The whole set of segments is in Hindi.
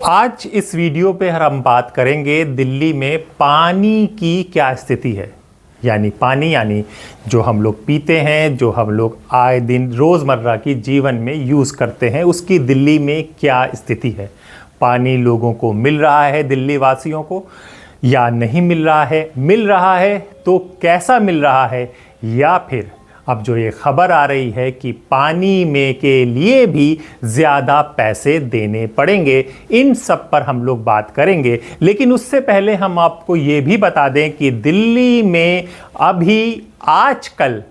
आज इस वीडियो पे हम बात करेंगे दिल्ली में पानी की क्या स्थिति है। यानी पानी यानी जो हम लोग पीते हैं, जो हम लोग आए दिन रोज़मर्रा की जीवन में यूज़ करते हैं, उसकी दिल्ली में क्या स्थिति है। पानी लोगों को मिल रहा है, दिल्ली वासियों को, या नहीं मिल रहा है तो कैसा मिल रहा है, या फिर अब जो ये खबर आ रही है कि पानी में के लिए भी ज़्यादा पैसे देने पड़ेंगे, इन सब पर हम लोग बात करेंगे। लेकिन उससे पहले हम आपको ये भी बता दें कि दिल्ली में अभी आजकल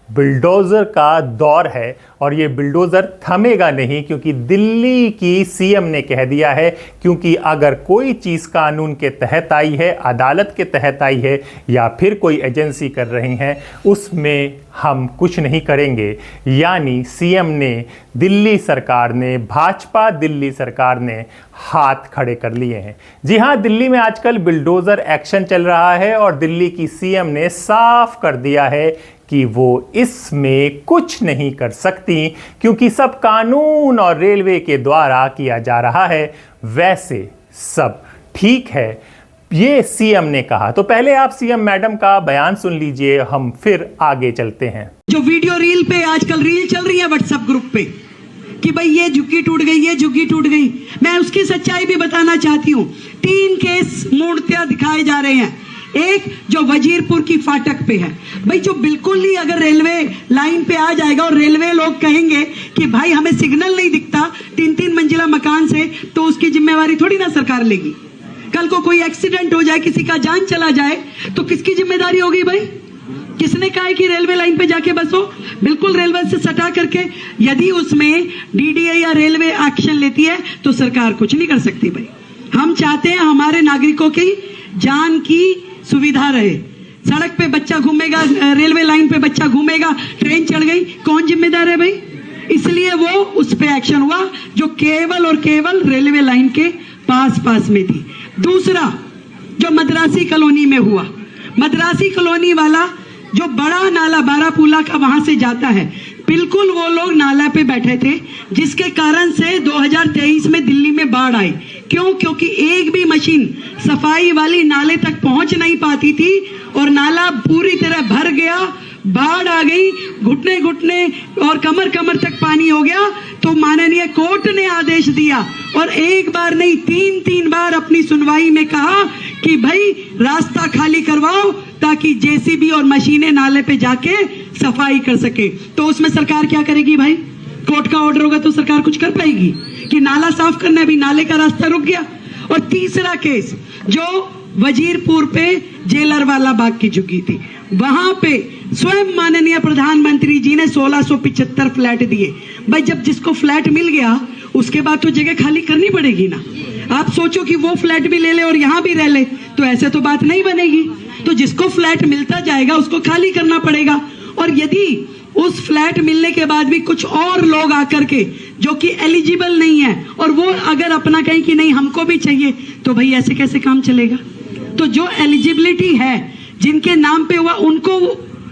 बुलडोज़र का दौर है और ये बुलडोज़र थमेगा नहीं, क्योंकि दिल्ली की सीएम ने कह दिया है क्योंकि अगर कोई चीज़ कानून के तहत आई है, अदालत के तहत आई है, या फिर कोई एजेंसी कर रही हैं, उसमें हम कुछ नहीं करेंगे। यानी सीएम ने, दिल्ली सरकार ने, भाजपा दिल्ली सरकार ने हाथ खड़े कर लिए हैं। जी हाँ, दिल्ली में आजकल बुलडोज़र एक्शन चल रहा है और दिल्ली की सीएम ने साफ कर दिया है कि वो इसमें कुछ नहीं कर सकती, क्योंकि सब कानून और रेलवे के द्वारा किया जा रहा है। वैसे सब ठीक है, ये सीएम ने कहा। तो पहले आप सीएम मैडम का बयान सुन लीजिए, हम फिर आगे चलते हैं। जो वीडियो रील पे आजकल रील चल रही है व्हाट्सएप ग्रुप पे कि भाई ये झुग्गी टूट गई, ये झुग्गी टूट गई, मैं उसकी सच्चाई भी बताना चाहती हूँ। 3 केस मूर्तियां दिखाए जा रहे हैं। एक जो वजीरपुर की फाटक पे है, भाई जो बिल्कुल ही अगर रेलवे लाइन पे आ जाएगा और रेलवे लोग कहेंगे कि भाई हमें सिग्नल नहीं दिखता 3-3 मंजिला मकान से, तो उसकी जिम्मेवारी थोड़ी ना सरकार लेगी। कल को कोई एक्सीडेंट हो जाए, किसी का जान चला जाए, तो किसकी जिम्मेदारी होगी भाई? किसने कहा है कि रेलवे लाइन पे जाके बसो? बिल्कुल रेलवे से सटा करके, यदि उसमें डीडीए या रेलवे एक्शन लेती है तो सरकार कुछ नहीं कर सकती। भाई हम चाहते हैं हमारे नागरिकों की जान की सुविधा रहे। सड़क पे बच्चा घूमेगा, रेलवे लाइन पे बच्चा घूमेगा, ट्रेन चढ़ गई, कौन जिम्मेदार है भाई? इसलिए वो उस पे एक्शन हुआ जो केवल और केवल रेलवे लाइन के पास में थी। दूसरा जो मद्रासी कॉलोनी में हुआ, मद्रासी कॉलोनी वाला जो बड़ा नाला बारापूला का वहां से जाता है, बिल्कुल वो लोग नाला पे बैठे थे, जिसके कारण से 2023 में दिल्ली में बाढ़ आई। क्यों? क्योंकि एक भी मशीन सफाई वाली नाले तक पहुंच नहीं पाती थी और नाला पूरी तरह भर गया, बाढ़ आ गई, घुटने घुटने और कमर कमर तक पानी हो गया। तो माननीय कोर्ट ने आदेश दिया और एक बार नहीं 3 बार अपनी सुनवाई में कहा कि भाई रास्ता खाली करवाओ ताकि जेसीबी और मशीनें नाले पे जाके सफाई कर सके। तो उसमें सरकार क्या करेगी भाई? कोर्ट का ऑर्डर होगा तो सरकार कुछ कर पाएगी कि नाला साफ करना है? अभी नाले का रास्ता रुक गया। और तीसरा केस जो वजीरपुर पे जेलर वाला बाग की झुग्गी थी, वहां पे स्वयं माननीय प्रधानमंत्री जी ने 1675 फ्लैट दिए। भाई जब जिसको फ्लैट मिल गया उसके बाद तो जगह खाली करनी पड़ेगी ना। आप सोचो कि वो फ्लैट भी ले ले और यहाँ भी रह ले, तो ऐसे तो बात नहीं बनेगी। तो जिसको फ्लैट मिलता जाएगा उसको खाली करना पड़ेगा। और यदि उस फ्लैट मिलने के बाद भी कुछ और लोग आकर के जो कि एलिजिबल नहीं है और वो अगर अपना कहें कि नहीं हमको भी चाहिए, तो भाई ऐसे कैसे काम चलेगा? तो जो एलिजिबिलिटी है, जिनके नाम पे हुआ, उनको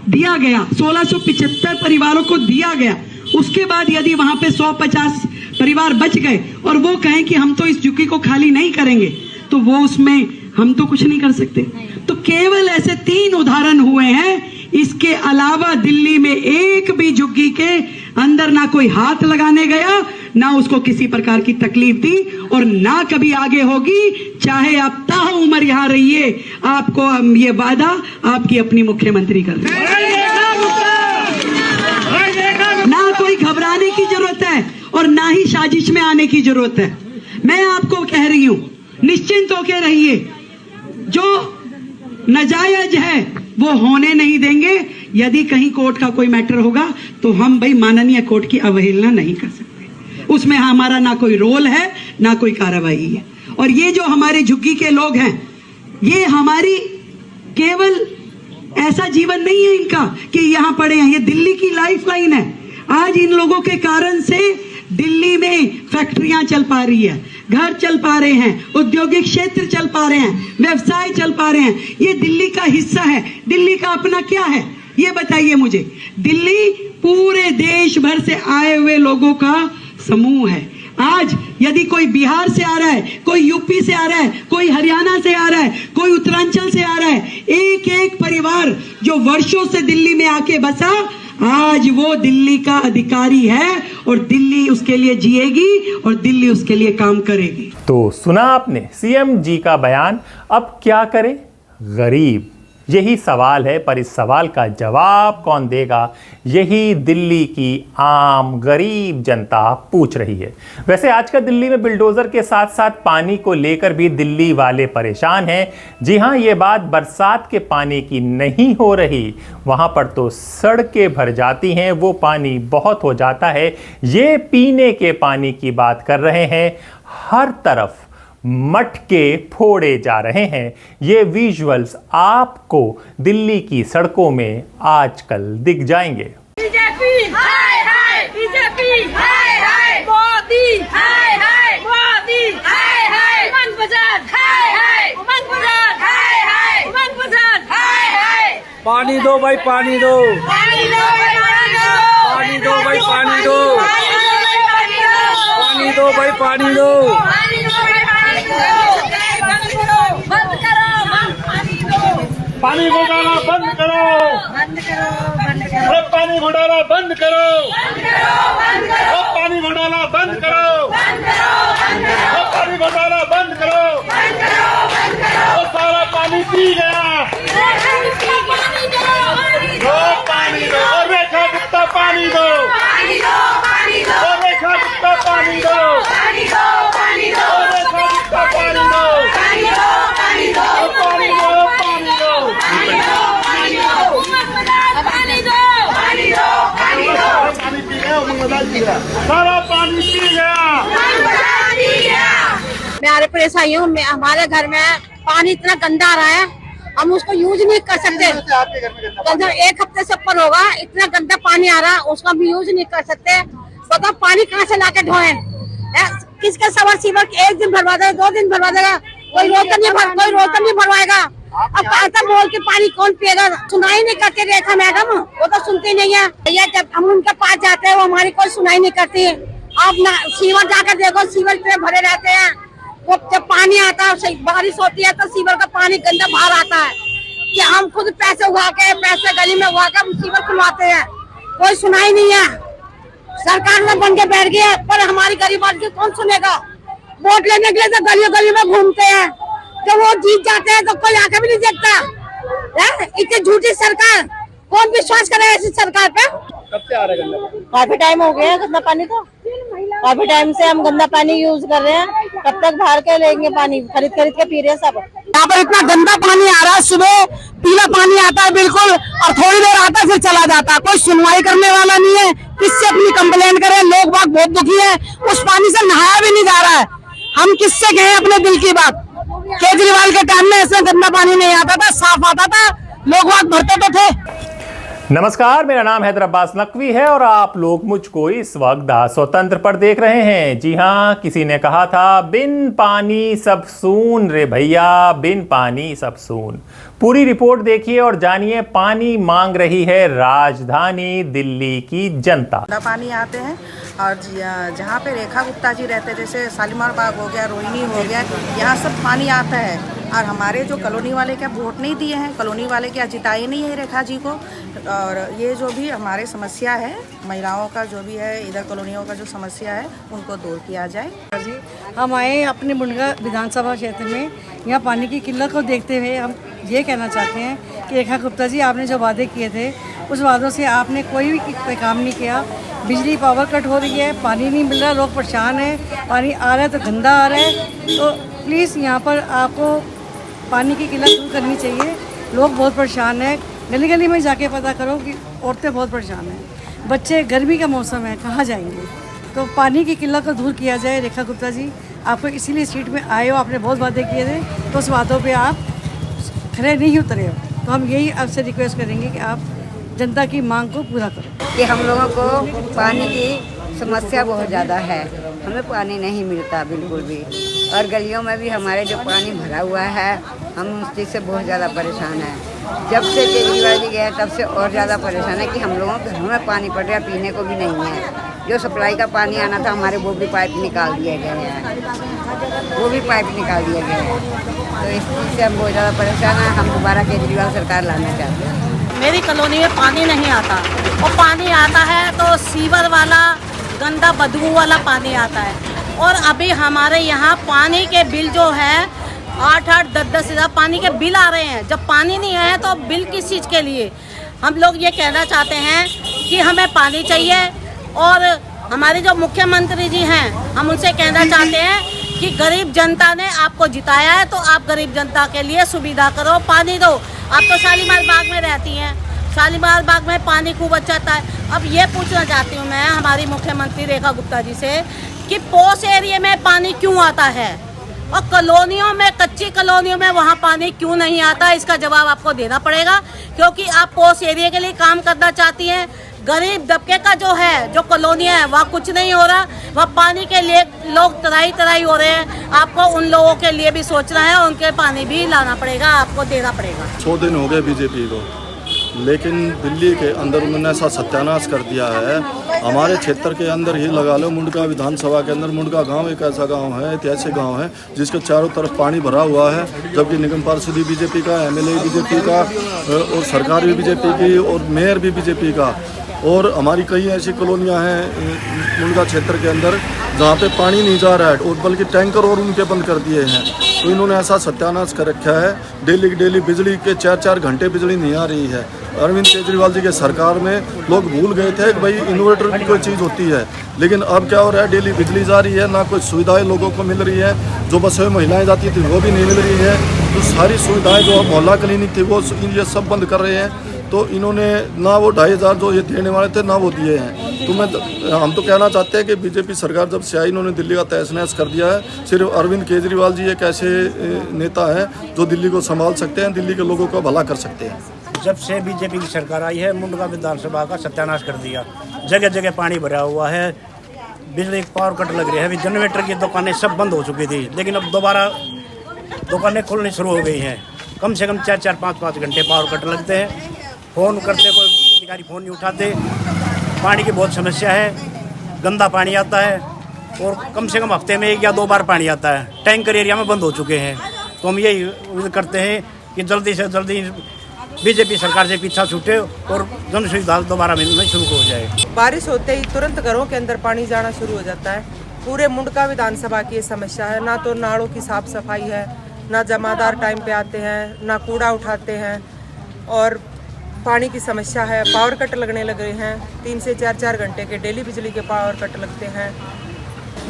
दिया गया, 1675 परिवारों को दिया गया। उसके बाद यदि वहां पे 150 परिवार बच गए और वो कहें कि हम तो इस झुग्गी को खाली नहीं करेंगे, तो वो उसमें हम तो कुछ नहीं कर सकते। तो केवल ऐसे 3 उदाहरण हुए हैं। इसके अलावा दिल्ली में एक भी झुग्गी के अंदर ना कोई हाथ लगाने गया, ना उसको किसी प्रकार की तकलीफ दी और ना कभी आगे होगी। चाहे आप ताउम्र यहाँ रहिए, आपको हम ये वादा आपकी अपनी मुख्यमंत्री कर रहे हैं। ना कोई घबराने की जरूरत है और ना ही साजिश में आने की जरूरत है। मैं आपको कह रही हूं, निश्चिंत होकर रहिए। जो नाजायज है वो होने नहीं देंगे। यदि कहीं कोर्ट का कोई मैटर होगा तो हम भाई माननीय कोर्ट की अवहेलना नहीं कर सकते। उसमें हमारा ना कोई रोल है, ना कोई कार्रवाई है। और ये जो हमारे झुग्गी के लोग हैं, ये हमारी केवल ऐसा जीवन नहीं है इनका कि यहाँ पड़े हैं, ये दिल्ली की लाइफ लाइन है। आज इन लोगों के कारण से दिल्ली में फैक्ट्रियां चल पा रही है, घर चल पा रहे हैं, औद्योगिक क्षेत्र चल पा रहे हैं, व्यवसाय चल पा रहे हैं। ये दिल्ली का हिस्सा है। दिल्ली का अपना क्या है ये बताइए मुझे। दिल्ली पूरे देश भर से आए हुए लोगों का समूह है। आज यदि कोई बिहार से आ रहा है, कोई यूपी से आ रहा है, कोई हरियाणा से आ रहा है, कोई उत्तरांचल से आ रहा है, एक एक परिवार जो वर्षों से दिल्ली में आके बसा, आज वो दिल्ली का अधिकारी है और दिल्ली उसके लिए जिएगी और दिल्ली उसके लिए काम करेगी। तो सुना आपने सीएम जी का बयान। अब क्या करे गरीब, यही सवाल है, पर इस सवाल का जवाब कौन देगा, यही दिल्ली की आम गरीब जनता पूछ रही है। वैसे आजकल दिल्ली में बिल्डोजर के साथ साथ पानी को लेकर भी दिल्ली वाले परेशान हैं। जी हाँ, ये बात बरसात के पानी की नहीं हो रही, वहाँ पर तो सड़कें भर जाती हैं, वो पानी बहुत हो जाता है। ये पीने के पानी की बात कर रहे हैं, हर तरफ मटके फोड़े जा रहे हैं। ये विजुअल्स आपको दिल्ली की सड़कों में आजकल दिख जाएंगे। बीजेपी हाय हाय, बीजेपी हाय हाय, मोदी हाय हाय, मोदी हाय हाय, उमंग बजाज हाय हाय, उमंग बजाज हाय हाय, उमंग बजाज हाय हाय। पानी दो भाई, पानी दो, पानी दो भाई, पानी दो, पानी दो भाई, पानी दो, पानी दो भाई, पानी दो, बंद करो, पानी दो, पानी घोटाला बंद करो, बंद करो, बंद करो, अरे पानी घोटाला बंद करो, बंद करो, बंद करो, अरे पानी घोटाला बंद करो, बंद करो, बंद करो, अरे पानी घोटाला बंद करो, बंद करो, बंद करो। वो सारा पानी पी गया, पानी दो, दो पानी दो, और रेखा गुप्ता पानी दो, पानी दो, पानी दो, और रेखा गुप्ता पानी दो, पानी दो, पानी दो, और रेखा गुप्ता पानी दो, पानी दो, पानी दो, और पानी दो, पानी दो, पानी दो, पानी दो, उमंग बजाज पानी दो, पानी दो, पानी दो, पानी पी गया, उमंग बजाज पी गया, सारा पानी पी गया। उमंग बजाज पी गया। मैं आ परेशानी हूँ। हमारे घर में पानी इतना गंदा आ रहा है, हम उसको यूज नहीं कर सकते। गंदा 1 हफ्ते से ऊपर होगा, इतना गंदा पानी आ रहा है, उसका हम यूज नहीं कर सकते। बताओ पानी कहाँ से लाके ढोए? किसके सवर सीवर 1 दिन भरवा देगा, 2 दिन भरवा देगा, कोई रोक नहीं भरवाएगा। अब कहता बोल के पानी कौन पिएगा? सुनाई नहीं करती रेखा मैडम, वो तो सुनती नहीं है। भैया जब हम उनके पास जाते हैं वो हमारी कोई सुनाई नहीं करती। अब ना सीवर जाकर देखो, सीवर पे भरे रहते हैं। वो जब पानी आता है, बारिश होती है तो सीवर का पानी गंदा बाहर आता है कि हम खुद पैसे उगा के, पैसे गली में उगा के सीवर खुलवाते हैं, कोई सुनाई नहीं है। सरकार में बन के बैठ गया, पर हमारी गरीब आदमी कौन सुनेगा? वोट लेने के लिए तो गलियों गली में घूमते हैं, जब वो जीत जाते हैं तो कोई आके भी नहीं देखता। इतनी झूठी सरकार, कौन विश्वास करे ऐसी सरकार पे? कब से आ रहा है गंदा पानी? काफी टाइम हो गया गंदा पानी, तो काफी टाइम से हम गंदा पानी यूज कर रहे हैं। कब तक बाहर के लेंगे पानी? खरीद के पी रहे हैं सब। यहाँ पर इतना गंदा पानी आ रहा है, सुबह पीला पानी आता है बिल्कुल, और थोड़ी देर आता है फिर चला जाता है। कोई सुनवाई करने वाला नहीं है, किससे अपनी कंप्लेन करें? लोग बाग बहुत दुखी है, उस पानी से नहाया भी नहीं जा रहा है। हम किससे कहें अपने दिल की बात? केजरीवाल के टाइम में ऐसे गंदा पानी नहीं आता था, साफ आता था, लोग बाग भरते तो थे। नमस्कार, मेरा नाम हैदर अब्बास नकवी है और आप लोग मुझको इस वक्त दा स्वतंत्र पर देख रहे हैं। जी हाँ, किसी ने कहा था बिन पानी सब सून रे भैया, बिन पानी सब सून। पूरी रिपोर्ट देखिए और जानिए पानी मांग रही है राजधानी दिल्ली की जनता। गंदा पानी आते हैं और जहाँ पे रेखा गुप्ता जी रहते, जैसे शालीमार बाग हो गया, रोहिणी हो गया, यहाँ सब पानी आता है। और हमारे जो कॉलोनी वाले क्या वोट नहीं दिए हैं, कॉलोनी वाले क्या जिताए नहीं है रेखा जी को। और ये जो भी हमारे समस्या है, महिलाओं का जो भी है, इधर कॉलोनियों का जो समस्या है, उनको दूर किया जाए। जी, हम आए अपने बुंडगा विधानसभा क्षेत्र में, यहाँ पानी की किल्लत को देखते हुए हम ये कहना चाहते हैं कि रेखा गुप्ता जी, आपने जो वादे किए थे उस वादों से आपने कोई भी काम नहीं किया। बिजली पावर कट हो रही है, पानी नहीं मिल रहा, लोग परेशान हैं, पानी आ रहा है तो गंदा आ रहा है। तो प्लीज़ यहाँ पर आपको पानी की किल्लत दूर करनी चाहिए। लोग बहुत परेशान हैं, गली गली में जाके पता करो कि औरतें बहुत परेशान हैं, बच्चे, गर्मी का मौसम है, कहाँ जाएंगे? तो पानी की किल्लत को दूर किया जाए। रेखा गुप्ता जी, आपको इसीलिए सीट में आए हो, आपने बहुत वादे किए थे, तो उस वादों पे आप खरे नहीं उतरे हो। तो हम यही आपसे रिक्वेस्ट करेंगे कि आप जनता की मांग को पूरा करो। कि हम लोगों को पानी की समस्या बहुत ज़्यादा है, हमें पानी नहीं मिलता बिल्कुल भी, और गलियों में भी हमारे जो पानी भरा हुआ है, हम उस चीज़ से बहुत ज़्यादा परेशान हैं। जब से केजरीवाल जी गए तब से और ज़्यादा परेशान है कि हम लोगों के घरों में पानी पड़ रहा, पीने को भी नहीं है। जो सप्लाई का पानी आना था हमारे वो भी पाइप निकाल दिए गए हैं, वो भी पाइप निकाल दिए गए हैं। तो इस चीज़ से हम बहुत ज़्यादा परेशान हैं। हम दोबारा केजरीवाल सरकार लाना चाहते हैं। मेरी कॉलोनी में पानी नहीं आता, और पानी आता है तो सीवर वाला गंदा बदबू वाला पानी आता है। और अभी हमारे यहाँ पानी के बिल जो है 8-8, 10-10 हज़ार पानी के बिल आ रहे हैं। जब पानी नहीं आया तो बिल किस चीज़ के लिए? हम लोग ये कहना चाहते हैं कि हमें पानी चाहिए। और हमारे जो मुख्यमंत्री जी हैं, हम उनसे कहना चाहते हैं कि गरीब जनता ने आपको जिताया है तो आप गरीब जनता के लिए सुविधा करो, पानी दो। आप तो शालीमार बाग में रहती हैं, शालीमार बाग में पानी खूब अच्छा आता है। अब ये पूछना चाहती हूँ मैं हमारी मुख्यमंत्री रेखा गुप्ता जी से कि पोस्ट एरिया में पानी क्यों आता है और कॉलोनियों में, कच्ची कॉलोनियों में वहाँ पानी क्यों नहीं आता? इसका जवाब आपको देना पड़ेगा, क्योंकि आप पोस्ट एरिया के लिए काम करना चाहती हैं। गरीब दबके का जो है, जो कॉलोनियाँ है, वहाँ कुछ नहीं हो रहा। वहाँ पानी के लिए लोग तराई हो रहे हैं। आपको उन लोगों के लिए भी सोचना है, उनके पानी भी लाना पड़ेगा, आपको देना पड़ेगा। 100 दिन हो गए बीजेपी को, लेकिन दिल्ली के अंदर उन्होंने ऐसा सत्यानाश कर दिया है। हमारे क्षेत्र के अंदर ही लगा लो, मुंडका विधानसभा के अंदर मुंडका गांव एक ऐसा गांव है, ऐतिहासिक गांव है जिसके चारों तरफ पानी भरा हुआ है, जबकि निगम पार्षद भी बीजेपी का, एमएलए बीजेपी का, और सरकार भी बीजेपी की, और मेयर भी बीजेपी का। और हमारी कई ऐसी कॉलोनियाँ हैं मुंडका क्षेत्र के अंदर जहाँ पे पानी नहीं जा रहा है, और बल्कि टैंकर और उनके बंद कर दिए हैं। तो इन्होंने ऐसा सत्यानाश कर रखा है, डेली की डेली बिजली के 4-4 घंटे बिजली नहीं आ रही है। अरविंद केजरीवाल जी के सरकार में लोग भूल गए थे कि भाई इन्वर्टर भी कोई चीज़ होती है, लेकिन अब क्या हो रहा है, डेली बिजली जा रही है, ना कोई सुविधाएं लोगों को मिल रही है। जो बसों में महिलाएं जाती थी वो भी नहीं मिल रही है। तो सारी सुविधाएं जो मोहल्ला क्लिनिक थी वो ये सब बंद कर रहे हैं। तो इन्होंने ना वो 2,500 जो ये देने वाले थे ना वो दिए हैं। तो हम तो कहना चाहते हैं कि बीजेपी सरकार जब से आई इन्होंने दिल्ली का तहस नहस कर दिया है। सिर्फ अरविंद केजरीवाल जी एक ऐसे नेता हैं जो दिल्ली को संभाल सकते हैं, दिल्ली के लोगों का भला कर सकते हैं। जब से बीजेपी की सरकार आई है, मुंडका विधानसभा का सत्यानाश कर दिया। जगह जगह पानी भरा हुआ है, बिजली पावर कट लग रही है। अभी जनरेटर की दुकानें सब बंद हो चुकी थी, लेकिन अब दोबारा दुकानें खुलनी शुरू हो गई हैं। कम से कम 4-4, 5-5 घंटे पावर कट लगते हैं। फ़ोन करते, कोई अधिकारी फ़ोन नहीं उठाते। पानी की बहुत समस्या है, गंदा पानी आता है, और कम से कम हफ्ते में 1 या 2 बार पानी आता है। टैंकर एरिया में बंद हो चुके हैं। तो हम यही उम्मीद करते हैं कि जल्दी से जल्दी बीजेपी सरकार से पीछा छूटे और जन सुविधा दोबारा मिलना शुरू हो जाए। बारिश होते ही तुरंत घरों के अंदर पानी जाना शुरू हो जाता है। पूरे मुंडका विधानसभा की ये समस्या है। ना तो नालों की साफ सफाई है, ना जमादार टाइम पे आते हैं, ना कूड़ा उठाते हैं, और पानी की समस्या है। पावर कट लगने लगे हैं, 3 से 4-4 घंटे के डेली बिजली के पावर कट लगते हैं।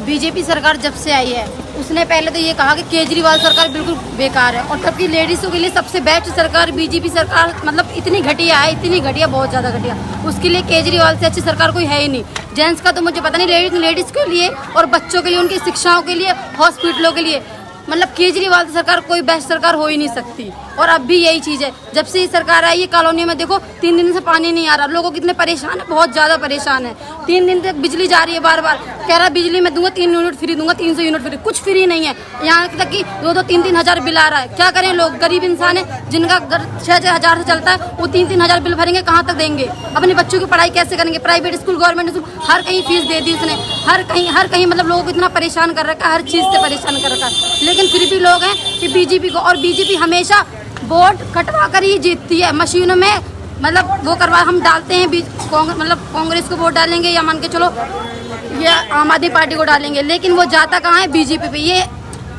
बीजेपी सरकार जब से आई है उसने पहले तो ये कहा कि केजरीवाल सरकार बिल्कुल बेकार है, और सबकी लेडीज़ों के लिए सबसे बेस्ट सरकार बीजेपी सरकार, मतलब इतनी घटिया है, इतनी घटिया, बहुत ज़्यादा घटिया। उसके लिए केजरीवाल से अच्छी सरकार कोई है ही नहीं। जेंट्स का तो मुझे पता नहीं, लेकिन लेडीज़ के लिए और बच्चों के लिए, उनकी शिक्षाओं के लिए, हॉस्पिटलों के लिए, मतलब केजरीवाल सरकार कोई बेस्ट सरकार हो ही नहीं सकती। और अब भी यही चीज़ है, जब से ये सरकार आई है कॉलोनी में देखो 3 दिन से पानी नहीं आ रहा। लोगों कितने परेशान है, बहुत ज़्यादा परेशान है। 3 दिन तक बिजली जा रही है, बार बार कह रहा बिजली मैं दूंगा 3 यूनिट फ्री दूंगा, 300 यूनिट फ्री, कुछ फ्री नहीं है। यहाँ तक कि 2-2, 3-3 हज़ार बिल आ रहा है। क्या करें लोग, गरीब इंसान है जिनका घर 6-6 हज़ार से चलता है, वो 3-3 हज़ार बिल भरेंगे, कहाँ तक देंगे? अपने बच्चों की पढ़ाई कैसे करेंगे? प्राइवेट स्कूल, गवर्नमेंट स्कूल, हर कहीं फीस दे दी उसने, हर कहीं मतलब लोगों को इतना परेशान कर रखा है, हर चीज़ से परेशान कर रखा है। लेकिन फिर भी लोग हैं कि बीजेपी को, और बीजेपी हमेशा वोट कटवा कर ही जीतती है। मशीनों में मतलब वो करवा हम डालते हैं, मतलब कांग्रेस को वोट डालेंगे या मान के चलो ये आम आदमी पार्टी को डालेंगे, लेकिन वो जाता कहाँ है? बीजेपी पे। ये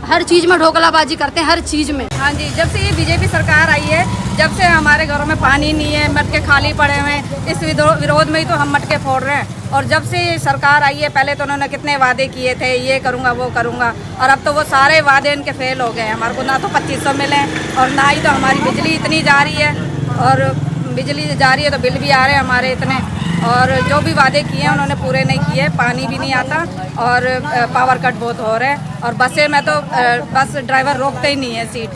हर चीज़ में ढोकलाबाजी करते हैं, हर चीज़ में। हाँ जी, जब से ये बीजेपी सरकार आई है, जब से हमारे घरों में पानी नहीं है, मटके खाली पड़े हुए हैं, इस विरोध में ही तो हम मटके फोड़ रहे हैं। और जब से ये सरकार आई है, पहले तो उन्होंने कितने वादे किए थे, ये करूँगा वो करूँगा, और अब तो वो सारे वादे इनके फेल हो गए। हमारे को ना तो 2500 मिले, और ना ही तो हमारी बिजली इतनी जा रही है, और बिजली जा रही है तो बिल भी आ रहे हैं हमारे इतने, और जो भी वादे किए हैं उन्होंने पूरे नहीं किए। पानी भी नहीं आता, और पावर कट बहुत हो रहे हैं। और बसें में तो बस ड्राइवर रोकते ही नहीं है, सीट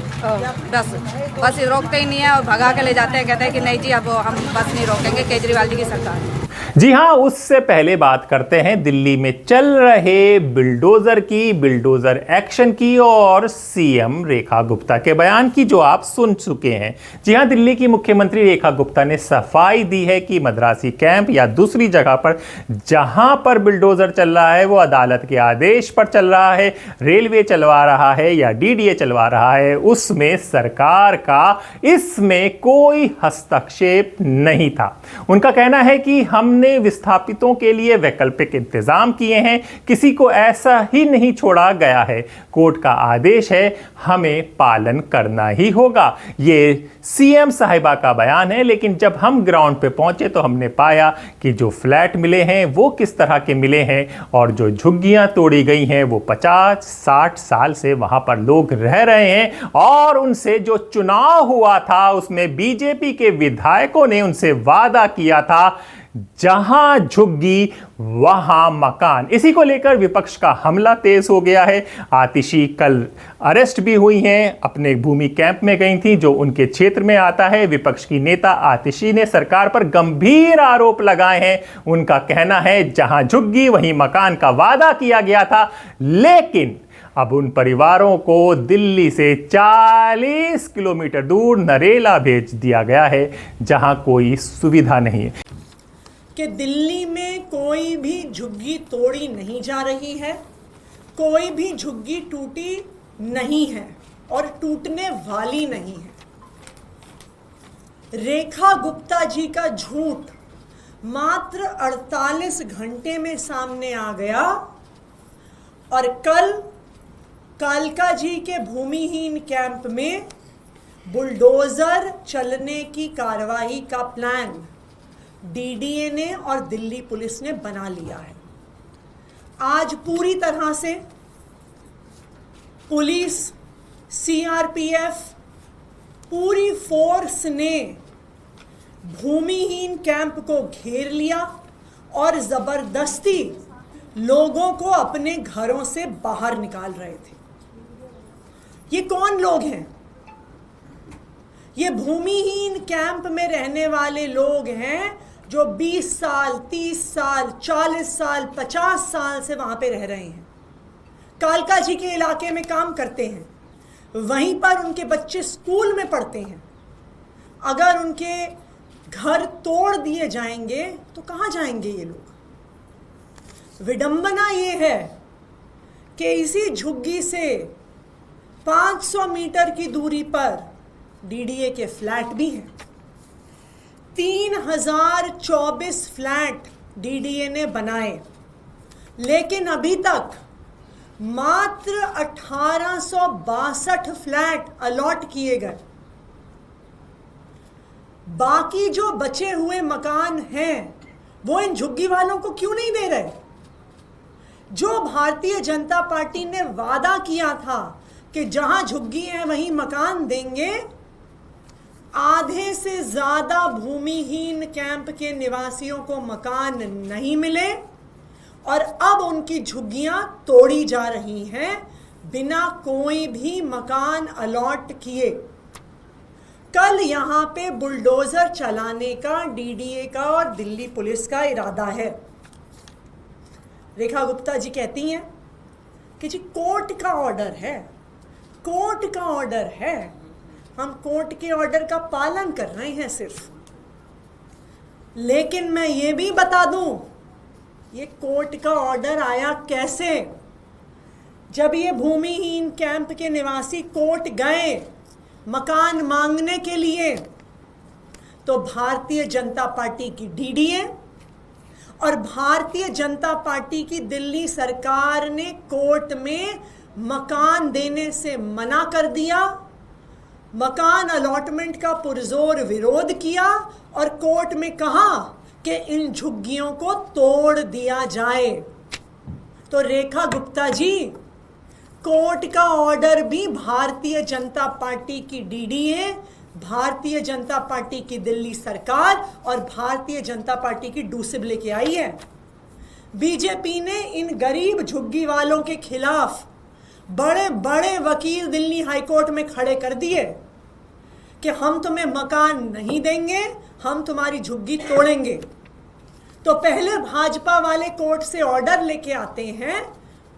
बस रोकते ही नहीं है, और भगा के ले जाते हैं, कहते हैं कि नहीं जी अब हम बस नहीं रोकेंगे, केजरीवाल जी की सरकार। जी हाँ, उससे पहले बात करते हैं दिल्ली में चल रहे बिल्डोजर एक्शन की और सीएम रेखा गुप्ता के बयान की, जो आप सुन चुके हैं। जी हाँ, दिल्ली की मुख्यमंत्री रेखा गुप्ता ने सफाई दी है कि मद्रासी कैंप या दूसरी जगह पर जहां पर बिल्डोजर चल रहा है वो अदालत के आदेश पर चल रहा है, रेलवे चलवा रहा है या डीडीए चलवा रहा है, उसमें सरकार का इसमें कोई हस्तक्षेप नहीं था। उनका कहना है कि हमने विस्थापितों के लिए वैकल्पिक इंतजाम किए हैं, किसी को ऐसा ही नहीं छोड़ा गया है, कोर्ट का आदेश है, हमें पालन करना ही होगा। ये सीएम साहिबा का बयान है, लेकिन जब हम ग्राउंड पे पहुंचे तो हमने पाया कि जो फ्लैट मिले हैं वो किस तरह के मिले हैं और जो झुग्गियां तोड़ी गई हैं वो 50-60 साल से वहां पर लोग रह रहे हैं और उनसे जो चुनाव हुआ था उसमें बीजेपी के विधायकों ने उनसे वादा किया था, जहां झुग्गी वहां मकान। इसी को लेकर विपक्ष का हमला तेज हो गया है। आतिशी कल अरेस्ट भी हुई हैं, अपने भूमि कैंप में गई थी जो उनके क्षेत्र में आता है। विपक्ष की नेता आतिशी ने सरकार पर गंभीर आरोप लगाए हैं। उनका कहना है जहां झुग्गी वहीं मकान का वादा किया गया था, लेकिन अब उन परिवारों को दिल्ली से 40 किलोमीटर दूर नरेला भेज दिया गया है, जहां कोई सुविधा नहीं है। कि दिल्ली में कोई भी झुग्गी तोड़ी नहीं जा रही है, कोई भी झुग्गी टूटी नहीं है और टूटने वाली नहीं है। रेखा गुप्ता जी का झूठ मात्र 48 घंटे में सामने आ गया और कल कालका जी के भूमिहीन कैंप में बुलडोजर चलने की कार्रवाई का प्लान डीडीए ने और दिल्ली पुलिस ने बना लिया है। आज पूरी तरह से पुलिस, सीआरपीएफ, पूरी फोर्स ने भूमिहीन कैंप को घेर लिया और जबरदस्ती लोगों को अपने घरों से बाहर निकाल रहे थे। ये कौन लोग हैं? ये भूमिहीन कैंप में रहने वाले लोग हैं जो 20 साल, 30 साल, 40 साल, 50 साल से वहां पे रह रहे हैं, कालका जी के इलाके में काम करते हैं, वहीं पर उनके बच्चे स्कूल में पढ़ते हैं। अगर उनके घर तोड़ दिए जाएंगे तो कहां जाएंगे ये लोग? विडंबना ये है कि इसी झुग्गी से 500 मीटर की दूरी पर डीडीए के फ्लैट भी हैं। 3024 फ्लैट डीडीए ने बनाए, लेकिन अभी तक मात्र 1862 फ्लैट अलॉट किए गए। बाकी जो बचे हुए मकान हैं वो इन झुग्गी वालों को क्यों नहीं दे रहे? जो भारतीय जनता पार्टी ने वादा किया था कि जहां झुग्गी है वहीं मकान देंगे, आधे से ज्यादा भूमिहीन कैंप के निवासियों को मकान नहीं मिले और अब उनकी झुग्गियां तोड़ी जा रही हैं बिना कोई भी मकान अलॉट किए। कल यहां पे बुलडोजर चलाने का डीडीए का और दिल्ली पुलिस का इरादा है। रेखा गुप्ता जी कहती हैं कि जी कोर्ट का ऑर्डर है, कोर्ट का ऑर्डर है, हम कोर्ट के ऑर्डर का पालन कर रहे हैं सिर्फ। लेकिन मैं ये भी बता दूं, ये कोर्ट का ऑर्डर आया कैसे? जब ये भूमिहीन कैंप के निवासी कोर्ट गए मकान मांगने के लिए, तो भारतीय जनता पार्टी की डीडीए और भारतीय जनता पार्टी की दिल्ली सरकार ने कोर्ट में मकान देने से मना कर दिया, मकान अलॉटमेंट का पुरजोर विरोध किया और कोर्ट में कहा कि इन झुग्गियों को तोड़ दिया जाए। तो रेखा गुप्ता जी, कोर्ट का ऑर्डर भी भारतीय जनता पार्टी की डीडीए, भारतीय जनता पार्टी की दिल्ली सरकार और भारतीय जनता पार्टी की डूसिब लेके आई है। बीजेपी ने इन गरीब झुग्गी वालों के खिलाफ बड़े बड़े वकील दिल्ली हाईकोर्ट में खड़े कर दिए कि हम तुम्हें मकान नहीं देंगे, हम तुम्हारी झुग्गी तोड़ेंगे। तो पहले भाजपा वाले कोर्ट से ऑर्डर लेके आते हैं,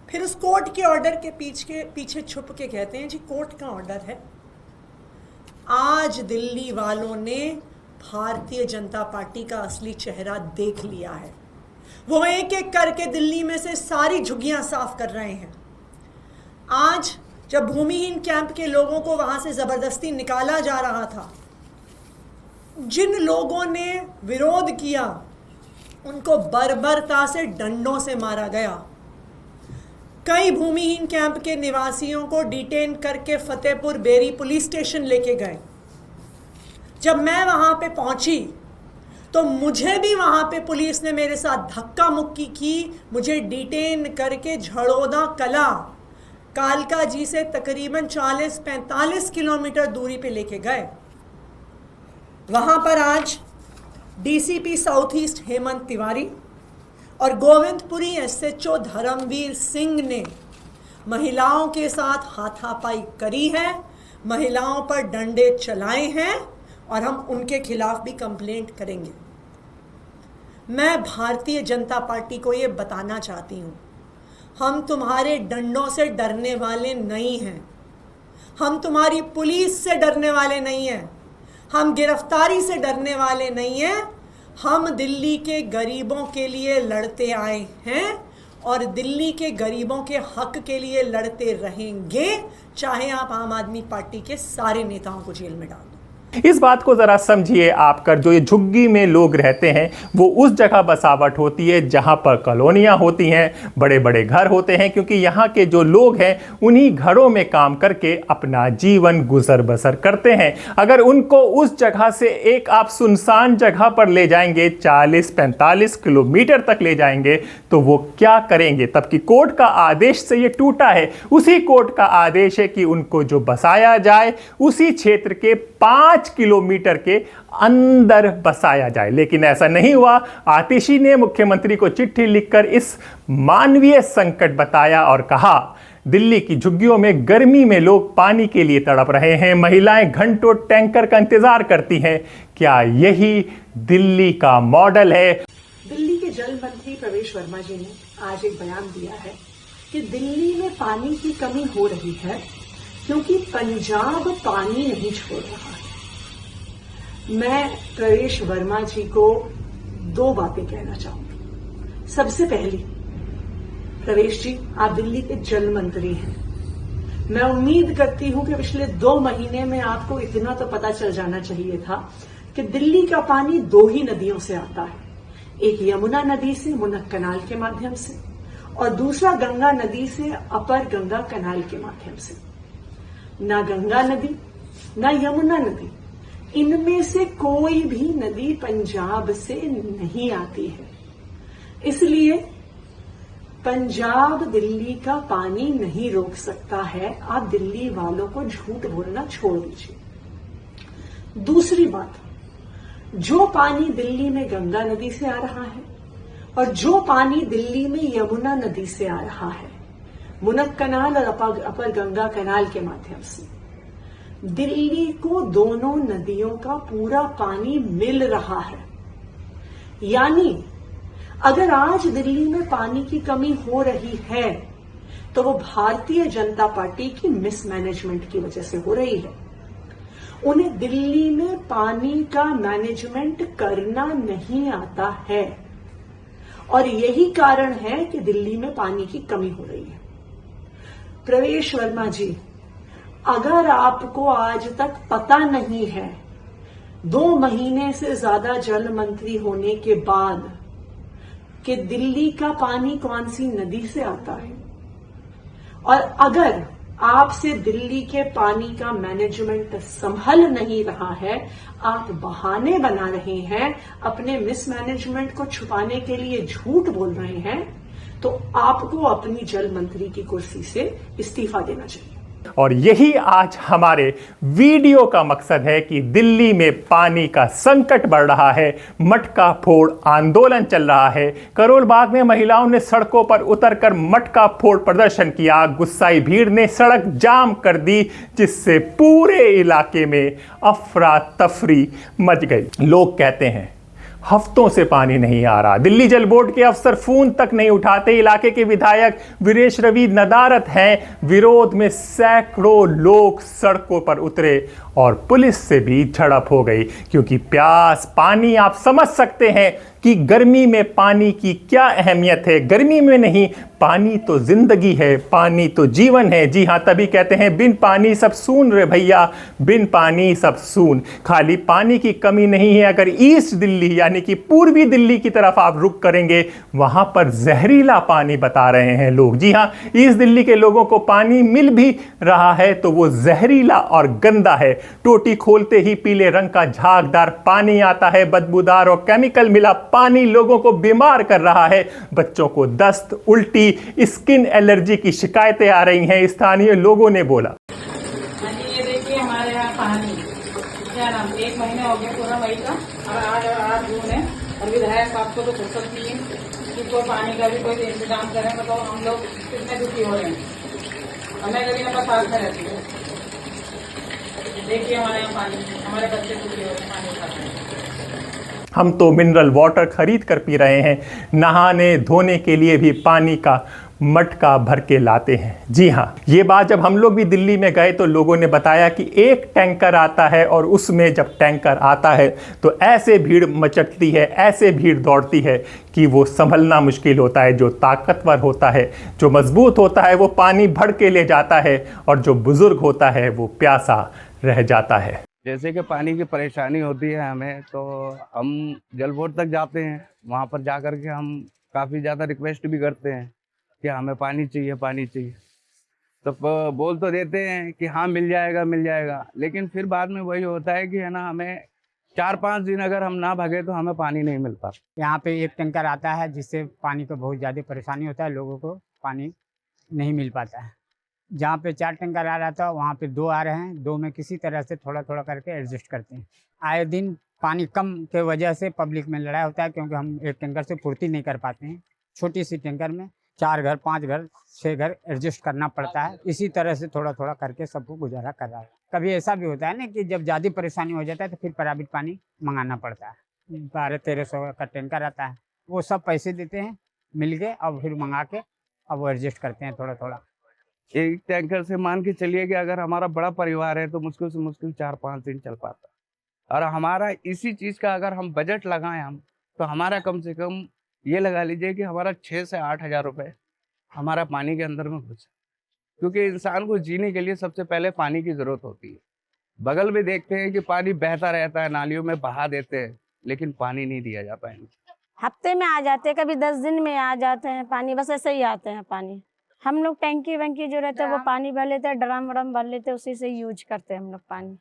फिर उस कोर्ट के ऑर्डर के पीछे छुप के कहते हैं जी कोर्ट का ऑर्डर है। आज दिल्ली वालों ने भारतीय जनता पार्टी का असली चेहरा देख लिया है। वो एक एक करके दिल्ली में से सारी झुग्गियां साफ कर रहे हैं। आज जब भूमिहीन कैंप के लोगों को वहां से जबरदस्ती निकाला जा रहा था, जिन लोगों ने विरोध किया उनको बर्बरता से डंडों से मारा गया। कई भूमिहीन कैंप के निवासियों को डिटेन करके फतेहपुर बेरी पुलिस स्टेशन लेके गए। जब मैं वहां पे पहुंची तो मुझे भी वहां पे पुलिस ने मेरे साथ धक्का मुक्की की, मुझे डिटेन करके झड़ौदा कला कालका जी से तकरीबन 40-45 किलोमीटर दूरी पे लेके गए। वहां पर आज DCP south east Hemant Tiwari और गोविंदपुरी एसएचओ धर्मवीर सिंह ने महिलाओं के साथ हाथापाई करी है, महिलाओं पर डंडे चलाए हैं और हम उनके खिलाफ भी कंप्लेंट करेंगे। मैं भारतीय जनता पार्टी को ये बताना चाहती हूँ, हम तुम्हारे डंडों से डरने वाले नहीं हैं, हम तुम्हारी पुलिस से डरने वाले नहीं हैं, हम गिरफ्तारी से डरने वाले नहीं हैं। हम दिल्ली के गरीबों के लिए लड़ते आए हैं और दिल्ली के गरीबों के हक के लिए लड़ते रहेंगे, चाहे आप आम आदमी पार्टी के सारे नेताओं को जेल में डाल दो। इस बात को ज़रा समझिए आप कर, जो ये झुग्गी में लोग रहते हैं वो उस जगह बसावट होती है जहाँ पर कॉलोनियाँ होती हैं, बड़े बड़े घर होते हैं, क्योंकि यहाँ के जो लोग हैं उन्हीं घरों में काम करके अपना जीवन गुजर बसर करते हैं। अगर उनको उस जगह से एक आप सुनसान जगह पर ले जाएंगे, 40-45 किलोमीटर तक ले जाएंगे, तो वो क्या करेंगे? तब कि कोर्ट का आदेश से ये टूटा है। उसी कोर्ट का आदेश है कि उनको जो बसाया जाए उसी क्षेत्र के 5 किलोमीटर के अंदर बसाया जाए, लेकिन ऐसा नहीं हुआ। आतिशी ने मुख्यमंत्री को चिट्ठी लिखकर इस मानवीय संकट बताया और कहा, दिल्ली की झुग्गियों में गर्मी में लोग पानी के लिए तड़प रहे हैं, महिलाएं घंटों टैंकर का इंतजार करती हैं। क्या यही दिल्ली का मॉडल है? दिल्ली के जल मंत्री प्रवेश वर्मा जी ने आज एक बयान दिया है कि दिल्ली में पानी की कमी हो रही है क्योंकि पंजाब पानी नहीं छोड़ रहा है। मैं प्रवेश वर्मा जी को 2 बातें कहना चाहूंगी। सबसे पहली, प्रवेश जी, आप दिल्ली के जल मंत्री हैं। मैं उम्मीद करती हूं कि पिछले 2 महीने में आपको इतना तो पता चल जाना चाहिए था कि दिल्ली का पानी 2 ही नदियों से आता है, एक यमुना नदी से मुनक कनाल के माध्यम से और दूसरा गंगा नदी से अपर गंगा कनाल के माध्यम से। ना गंगा नदी ना यमुना नदी, इनमें से कोई भी नदी पंजाब से नहीं आती है। इसलिए पंजाब दिल्ली का पानी नहीं रोक सकता है। आप दिल्ली वालों को झूठ बोलना छोड़ दीजिए। दूसरी बात, जो पानी दिल्ली में गंगा नदी से आ रहा है और जो पानी दिल्ली में यमुना नदी से आ रहा है, मुनक कनाल और अपर गंगा कनाल के माध्यम से, दिल्ली को दोनों नदियों का पूरा पानी मिल रहा है। यानी अगर आज दिल्ली में पानी की कमी हो रही है तो वो भारतीय जनता पार्टी की मिसमैनेजमेंट की वजह से हो रही है। उन्हें दिल्ली में पानी का मैनेजमेंट करना नहीं आता है और यही कारण है कि दिल्ली में पानी की कमी हो रही है। प्रवेश वर्मा जी, अगर आपको आज तक पता नहीं है, 2 महीने से ज्यादा जल मंत्री होने के बाद, कि दिल्ली का पानी कौन सी नदी से आता है, और अगर आपसे दिल्ली के पानी का मैनेजमेंट संभल नहीं रहा है, आप बहाने बना रहे हैं, अपने मिसमैनेजमेंट को छुपाने के लिए झूठ बोल रहे हैं, तो आपको अपनी जल मंत्री की कुर्सी से इस्तीफा देना चाहिए। और यही आज हमारे वीडियो का मकसद है कि दिल्ली में पानी का संकट बढ़ रहा है, मटका फोड़ आंदोलन चल रहा है। करोल बाग में महिलाओं ने सड़कों पर उतरकर मटका फोड़ प्रदर्शन किया, गुस्साई भीड़ ने सड़क जाम कर दी, जिससे पूरे इलाके में अफरा तफरी मच गई। लोग कहते हैं हफ्तों से पानी नहीं आ रहा। दिल्ली जल बोर्ड के अफसर फोन तक नहीं उठाते। इलाके के विधायक वीरेश रवि नदारत हैं। विरोध में सैकड़ों लोग सड़कों पर उतरे और पुलिस से भी झड़प हो गई, क्योंकि प्यास पानी, आप समझ सकते हैं कि गर्मी में पानी की क्या अहमियत है। गर्मी में नहीं, पानी तो जिंदगी है, पानी तो जीवन है। जी हाँ, तभी कहते हैं बिन पानी सब सून रे भैया, बिन पानी सब सून। खाली पानी की कमी नहीं है। अगर ईस्ट दिल्ली यानी कि पूर्वी दिल्ली की तरफ आप रुख करेंगे, वहां पर जहरीला पानी बता रहे हैं लोग। जी हाँ, ईस्ट दिल्ली के लोगों को पानी मिल भी रहा है तो वो जहरीला और गंदा है। टोटी खोलते ही पीले रंग का झागदार पानी आता है। बदबूदार और केमिकल मिला पानी लोगों को बीमार कर रहा है। बच्चों को दस्त, उल्टी, स्किन एलर्जी की शिकायतें आ रही हैं, स्थानीय लोगों ने बोला। ये देखिए हमारे यहाँ पानी क्या नाम 1 महीने हो गए पूरा मई का, और आज जून है, और विधायक साहब को तो फुर्सत नहीं है कि कोई पानी का भी कोई इंतजाम करें। तो हम लोग कितने दुखी हो रहे हैं। हमें कभी नंबर 7 में रहती है। देखिए हमारे यहाँ पानी, हमारे बच्चे दुखी हो रहे हैं पानी खाते। हम तो मिनरल वाटर खरीद कर पी रहे हैं, नहाने धोने के लिए भी पानी का मटका भर के लाते हैं। जी हाँ, ये बात जब हम लोग भी दिल्ली में गए तो लोगों ने बताया कि एक टैंकर आता है और उसमें जब टैंकर आता है तो ऐसे भीड़ मचलती है, ऐसे भीड़ दौड़ती है कि वो संभलना मुश्किल होता है। जो ताकतवर होता है, जो मजबूत होता है, वो पानी भर के ले जाता है, और जो बुजुर्ग होता है वो प्यासा रह जाता है। जैसे कि पानी की परेशानी होती है हमें, तो हम जल बोर्ड तक जाते हैं। वहाँ पर जा कर के हम काफ़ी ज़्यादा रिक्वेस्ट भी करते हैं कि हमें पानी चाहिए, पानी चाहिए। तो बोल तो देते हैं कि हाँ मिल जाएगा, मिल जाएगा, लेकिन फिर बाद में वही होता है कि है ना, हमें 4-5 दिन अगर हम ना भगे तो हमें पानी नहीं मिलता। यहाँ पे एक टैंकर आता है जिससे पानी को बहुत ज़्यादा परेशानी होता है, लोगों को पानी नहीं मिल पाता है। जहाँ पे 4 टैंकर आ रहा था वहाँ पे 2 आ रहे हैं, 2 में किसी तरह से थोड़ा थोड़ा करके एडजस्ट करते हैं। आए दिन पानी कम के वजह से पब्लिक में लड़ाई होता है, क्योंकि हम एक टैंकर से पूर्ति नहीं कर पाते हैं। छोटी सी टैंकर में 4 घर, 5 घर, 6 घर एडजस्ट करना पड़ता है। इसी तरह से थोड़ा थोड़ा करके सबको गुजारा कर रहा है। कभी ऐसा भी होता है ना कि जब ज़्यादा परेशानी हो जाता है तो फिर प्राइवेट पानी मंगाना पड़ता है। 1200-1300 का टैंकर आता है, वो सब पैसे देते हैं मिल के, अब फिर मंगा के अब वो एडजस्ट करते हैं थोड़ा थोड़ा। एक टैंकर से मान के चलिए कि अगर हमारा बड़ा परिवार है तो मुश्किल से मुश्किल 4-5 दिन चल पाता है। और हमारा इसी चीज़ का अगर हम बजट लगाएं हम, तो हमारा कम से कम ये लगा लीजिए कि हमारा 6 से 8 हज़ार रुपये हमारा पानी के अंदर में घुस, क्योंकि इंसान को जीने के लिए सबसे पहले पानी की ज़रूरत होती है। बगल में देखते हैं कि पानी बहता रहता है, नालियों में बहा देते हैं, लेकिन पानी नहीं दिया जाता है। हफ्ते में आ जाते हैं, कभी 10 दिन में आ जाते हैं पानी, बस ऐसे ही आते हैं पानी। हम लोग टैंकी वैंकी जो रहता है वो पानी भर लेते हैं, ड्रम व्रम भर लेते हैं, उसी से यूज करते हैं हम लोग पानी।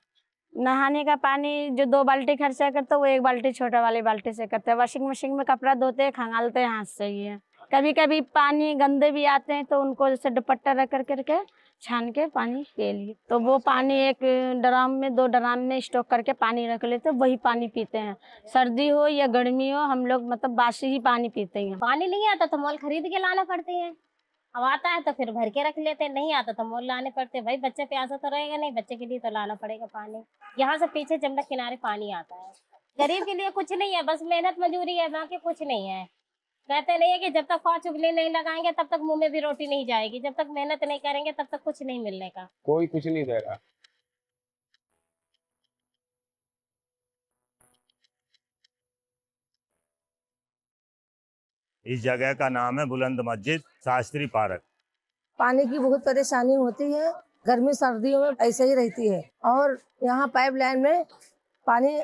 नहाने का पानी जो 2 बाल्टी खर्चा करते हैं वो 1 बाल्टी छोटा वाली बाल्टी से करते हैं। वॉशिंग मशीन में कपड़ा धोते हैं, खंगालते हैं हाथ से ही है। कभी कभी पानी गंदे भी आते हैं तो उनको जैसे दुपट्टा रख करके छान के पानी पी लिए, तो वो पानी 1 ड्राम में 2 ड्राम में स्टॉक करके पानी रख लेते हैं, वही पानी पीते हैं। सर्दी हो या गर्मी हो, हम लोग मतलब बासी ही पानी पीते हैं। पानी नहीं आता तो मोल खरीद के लाना पड़ते हैं, अब आता है तो फिर भर के रख लेते हैं, नहीं आता तो मोल लाने पड़ते हैं। भाई बच्चे प्यासा तो रहेगा नहीं, बच्चे के लिए तो लाना पड़ेगा पानी। यहाँ से पीछे जमना किनारे पानी आता है। गरीब के लिए कुछ नहीं है, बस मेहनत मजूरी है, बाकी कुछ नहीं है। कहते नहीं है कि जब तक 5 उंगली नहीं लगाएंगे तब तक मुंह में भी रोटी नहीं जाएगी, जब तक मेहनत नहीं करेंगे तब तक कुछ नहीं मिलने का। कोई कुछ नहीं दे रहा। इस जगह का नाम है बुलंद मस्जिद शास्त्री पार्क। पानी की बहुत परेशानी होती है, गर्मी सर्दियों में ऐसे ही रहती है, और यहाँ पाइपलाइन में पानी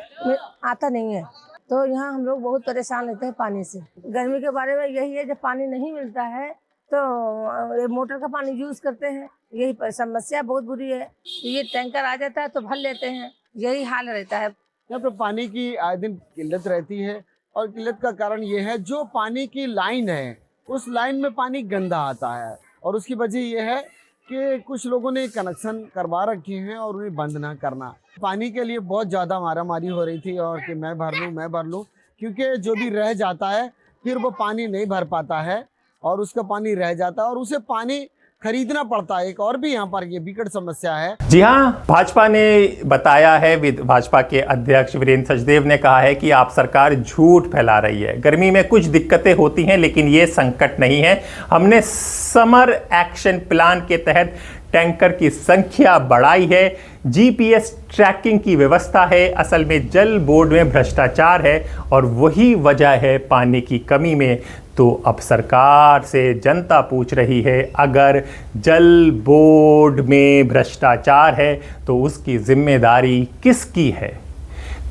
आता नहीं है, तो यहाँ हम लोग बहुत परेशान रहते हैं पानी से। गर्मी के बारे में यही है, जब पानी नहीं मिलता है तो मोटर का पानी यूज करते हैं, यही समस्या बहुत बुरी है। ये टैंकर आ जाता है तो भर लेते हैं, यही हाल रहता है। यहाँ पे पानी की आए दिन किल्लत रहती है, और किल्लत का कारण ये है जो पानी की लाइन है उस लाइन में पानी गंदा आता है, और उसकी वजह ये है कि कुछ लोगों ने कनेक्शन करवा रखे हैं और उन्हें बंद ना करना। पानी के लिए बहुत ज़्यादा मारामारी हो रही थी, और कि मैं भर लूँ, क्योंकि जो भी रह जाता है फिर वो पानी नहीं भर पाता है और उसका पानी रह जाता है, और उसे पानी खरीदना पड़ता है। एक और भी यहाँ पर ये विकट समस्या है। जी हाँ, भाजपा ने बताया है, भाजपा के अध्यक्ष वीरेंद्र सचदेव ने कहा है कि आप सरकार झूठ फैला रही है। गर्मी में कुछ दिक्कतें होती हैं लेकिन ये संकट नहीं है। हमने समर एक्शन प्लान के तहत टैंकर की संख्या बढ़ाई है, जीपीएस ट्रैकिंग की व्यवस्था है। असल में जल बोर्ड में भ्रष्टाचार है और वही वजह है पानी की कमी में। तो अब सरकार से जनता पूछ रही है, अगर जल बोर्ड में भ्रष्टाचार है तो उसकी जिम्मेदारी किसकी है?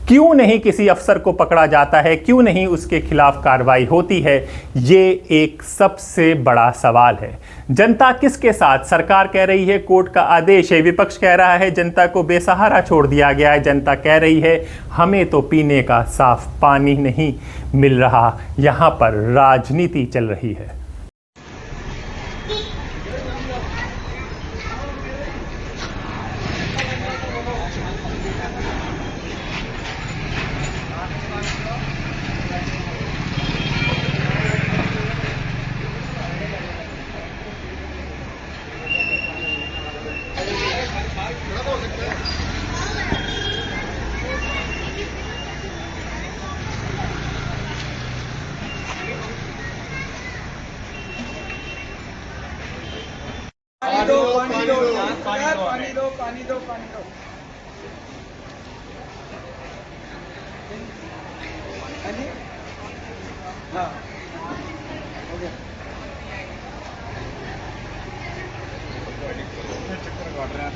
क्यों नहीं किसी अफसर को पकड़ा जाता है? क्यों नहीं उसके खिलाफ कार्रवाई होती है? ये एक सबसे बड़ा सवाल है। जनता किसके साथ? सरकार कह रही है कोर्ट का आदेश है, विपक्ष कह रहा है जनता को बेसहारा छोड़ दिया गया है, जनता कह रही है हमें तो पीने का साफ पानी नहीं मिल रहा। यहाँ पर राजनीति चल रही है। पानी दो। हाँ, हो गया। चक्कर काट रहे हैं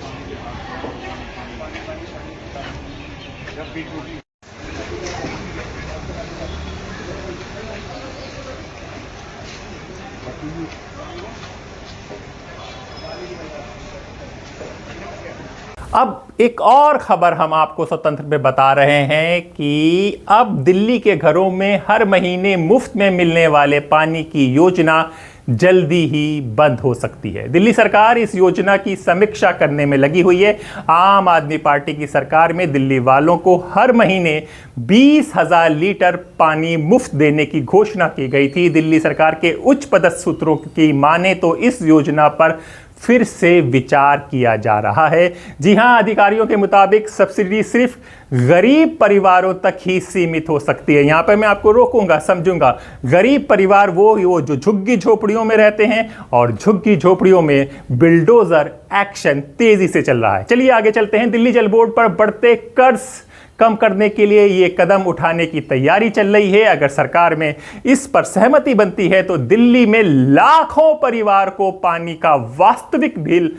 अब एक और खबर हम आपको स्वतंत्र में बता रहे हैं कि अब दिल्ली के घरों में हर महीने मुफ्त में मिलने वाले पानी की योजना जल्दी ही बंद हो सकती है। दिल्ली सरकार इस योजना की समीक्षा करने में लगी हुई है। आम आदमी पार्टी की सरकार में दिल्ली वालों को हर महीने 20,000 लीटर पानी मुफ्त देने की घोषणा की गई थी। दिल्ली सरकार के उच्च पदस्थ सूत्रों की माने तो इस योजना पर फिर से विचार किया जा रहा है। जी हां, अधिकारियों के मुताबिक सब्सिडी सिर्फ गरीब परिवारों तक ही सीमित हो सकती है। यहां पर मैं आपको रोकूंगा, समझूंगा। गरीब परिवार वो जो झुग्गी झोपड़ियों में रहते हैं और झुग्गी झोपड़ियों में बिल्डोजर एक्शन तेजी से चल रहा है। चलिए आगे चलते हैं। दिल्ली जल बोर्ड पर बढ़ते कर्ज कम करने के लिए ये कदम उठाने की तैयारी चल रही है। अगर सरकार में इस पर सहमति बनती है तो दिल्ली में लाखों परिवार को पानी का वास्तविक बिल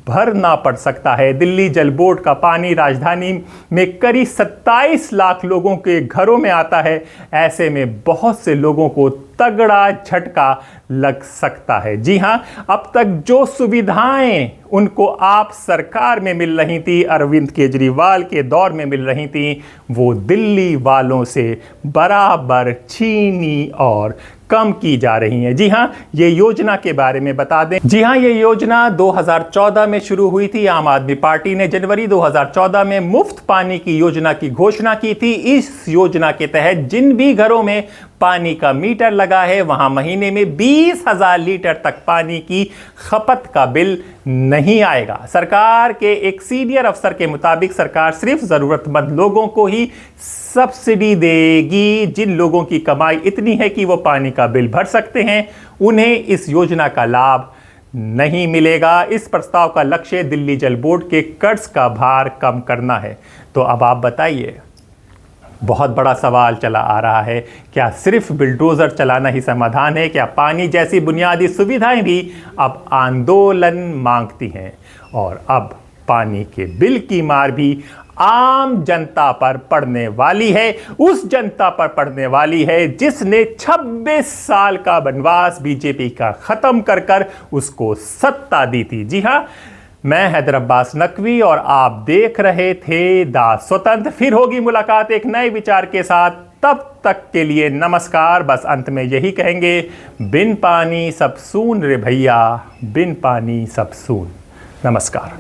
भरना पड़ सकता है। दिल्ली जल बोर्ड का पानी राजधानी में करीब 27 लाख लोगों के घरों में आता है। ऐसे में बहुत से लोगों को तगड़ा झटका लग सकता है। जी हां, अब तक जो सुविधाएं उनको आप सरकार में मिल रही थी, अरविंद केजरीवाल के दौर में मिल रही थी, वो दिल्ली वालों से बराबर छीनी और कम की जा रही हैं। जी हां, ये योजना के बारे में बता दें। जी हां, ये योजना 2014 में शुरू हुई थी। आम आदमी पार्टी ने जनवरी 2014 में मुफ्त पानी की योजना की घोषणा की थी। इस योजना के तहत जिन भी घरों में पानी का मीटर लगा है वहां महीने में 20,000 लीटर तक पानी की खपत का बिल नहीं आएगा। सरकार के एक सीनियर अफसर के मुताबिक सरकार सिर्फ जरूरतमंद लोगों को ही सब्सिडी देगी। जिन लोगों की कमाई इतनी है कि वो पानी का बिल भर सकते हैं, उन्हें इस योजना का लाभ नहीं मिलेगा। इस प्रस्ताव का लक्ष्य दिल्ली जल बोर्ड के कर्ज का भार कम करना है। तो अब आप बताइए, बहुत बड़ा सवाल चला आ रहा है, क्या सिर्फ बिल्डोजर चलाना ही समाधान है? क्या पानी जैसी बुनियादी सुविधाएं भी अब आंदोलन मांगती हैं? और अब पानी के बिल की मार भी आम जनता पर पड़ने वाली है। उस जनता पर पड़ने वाली है जिसने 26 साल का वनवास बीजेपी का खत्म कर कर उसको सत्ता दी थी। जी हां, मैं हैदर अब्बास नकवी और आप देख रहे थे द स्वतंत्र। फिर होगी मुलाकात एक नए विचार के साथ। तब तक के लिए नमस्कार। बस अंत में यही कहेंगे, बिन पानी सब सून रे भैया, बिन पानी सब सून। नमस्कार।